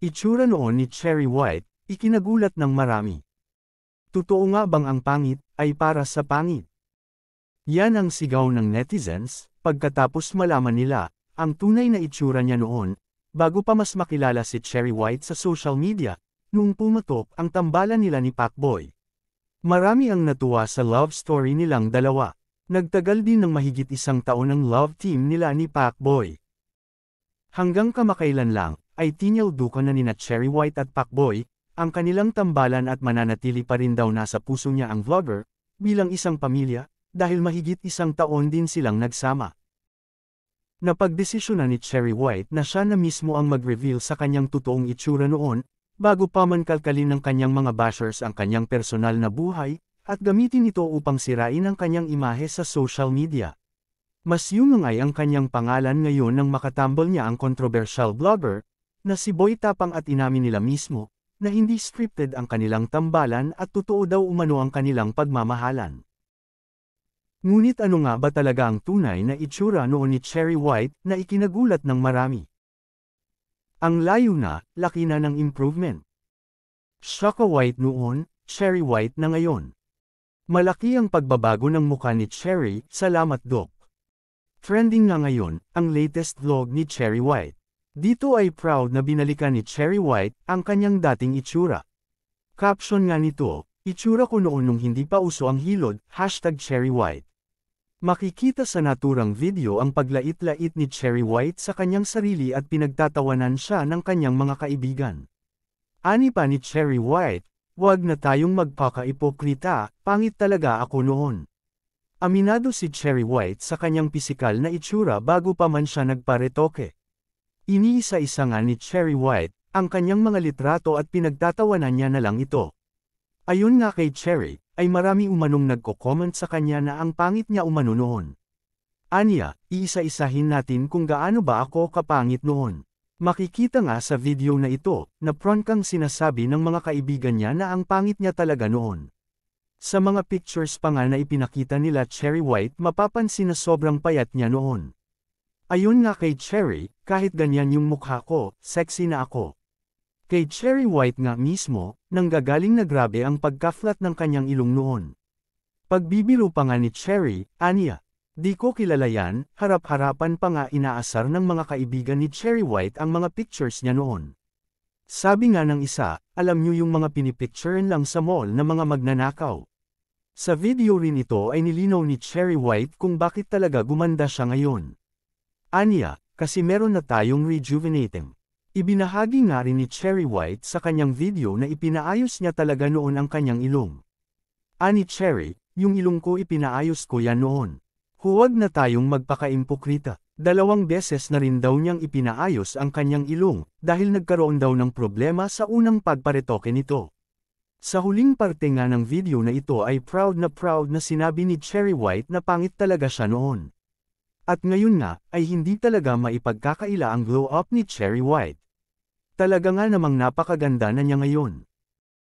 Itsura noon ni Cherry White, ikinagulat ng marami. Totoo nga bang ang pangit, ay para sa pangit? Yan ang sigaw ng netizens, pagkatapos malaman nila, ang tunay na itsura niya noon, bago pa mas makilala si Cherry White sa social media, noong pumatok ang tambalan nila ni Pacboy. Marami ang natuwa sa love story nilang dalawa. Nagtagal din ng mahigit 1 taon ang love team nila ni Pacboy. Hanggang kamakailan lang, ay tinildukan na nina Cherry White at Pacboy, ang kanilang tambalan at mananatili pa rin daw nasa puso niya ang vlogger, bilang isang pamilya, dahil mahigit 1 taon din silang nagsama. Napagdesisyonan ni Cherry White na siya na mismo ang mag-reveal sa kanyang totoong itsura noon, bago pa man kalkalin ng kanyang mga bashers ang kanyang personal na buhay, at gamitin ito upang sirain ang kanyang imahe sa social media. Mas yumungay ang kanyang pangalan ngayon nang makatambal niya ang controversial blogger, na si Boy Tapang at inamin nila mismo, na hindi scripted ang kanilang tambalan at totoo daw umano ang kanilang pagmamahalan. Ngunit ano nga ba talaga ang tunay na itsura noon ni Cherry White na ikinagulat ng marami? Ang layo na, laki na ng improvement. Shaka White noon, Cherry White na ngayon. Malaki ang pagbabago ng mukha ni Cherry, salamat Doc. Trending na ngayon, ang latest vlog ni Cherry White. Dito ay proud na binalikan ni Cherry White ang kanyang dating itsura. Caption nga nito, itsura ko noon nung hindi pa uso ang hilod, #CherryWhite. Makikita sa naturang video ang paglait-lait ni Cherry White sa kanyang sarili at pinagtatawanan siya ng kanyang mga kaibigan. Ani pa ni Cherry White, "Wag na tayong magpaka-ipokrita, pangit talaga ako noon." Aminado si Cherry White sa kanyang pisikal na itsura bago pa man siya nagparetoke. Iniisa-isa nga ni Cherry White, ang kanyang mga litrato at pinagtatawanan niya na lang ito. Ayon nga kay Cherry, ay marami umanong nagko-comment sa kanya na ang pangit niya umano noon. Anya, iisa-isahin natin kung gaano ba ako kapangit noon. Makikita nga sa video na ito, na prangkang sinasabi ng mga kaibigan niya na ang pangit niya talaga noon. Sa mga pictures pa nga na ipinakita nila Cherry White mapapansin na sobrang payat niya noon. Ayon nga kay Cherry, kahit ganyan yung mukha ko, sexy na ako. Kay Cherry White nga mismo, nanggagaling na grabe ang pagka-flat ng kanyang ilong noon. Pagbibiro pa nga ni Cherry, aniya, "Di ko kilala yan," harap-harapan pa nga inaasar ng mga kaibigan ni Cherry White ang mga pictures niya noon. Sabi nga ng isa, "Alam niyo yung mga pinipicturean lang sa mall na mga magnanakaw." Sa video rin ito ay nilinaw ni Cherry White kung bakit talaga gumanda siya ngayon. Anya, kasi meron na tayong rejuvenating. Ibinahagi nga rin ni Cherry White sa kanyang video na ipinaayos niya talaga noon ang kanyang ilong. Ani Cherry, "Yung ilong ko ipinaayos ko yan noon. Huwag na tayong magpaka-impokrita." 2 beses na rin daw niyang ipinaayos ang kanyang ilong, dahil nagkaroon daw ng problema sa unang pagparetoke nito. Sa huling parte nga ng video na ito ay proud na sinabi ni Cherry White na pangit talaga siya noon. At ngayon nga, ay hindi talaga maipagkakaila ang glow up ni Cherry White. Talaga nga namang napakaganda na niya ngayon.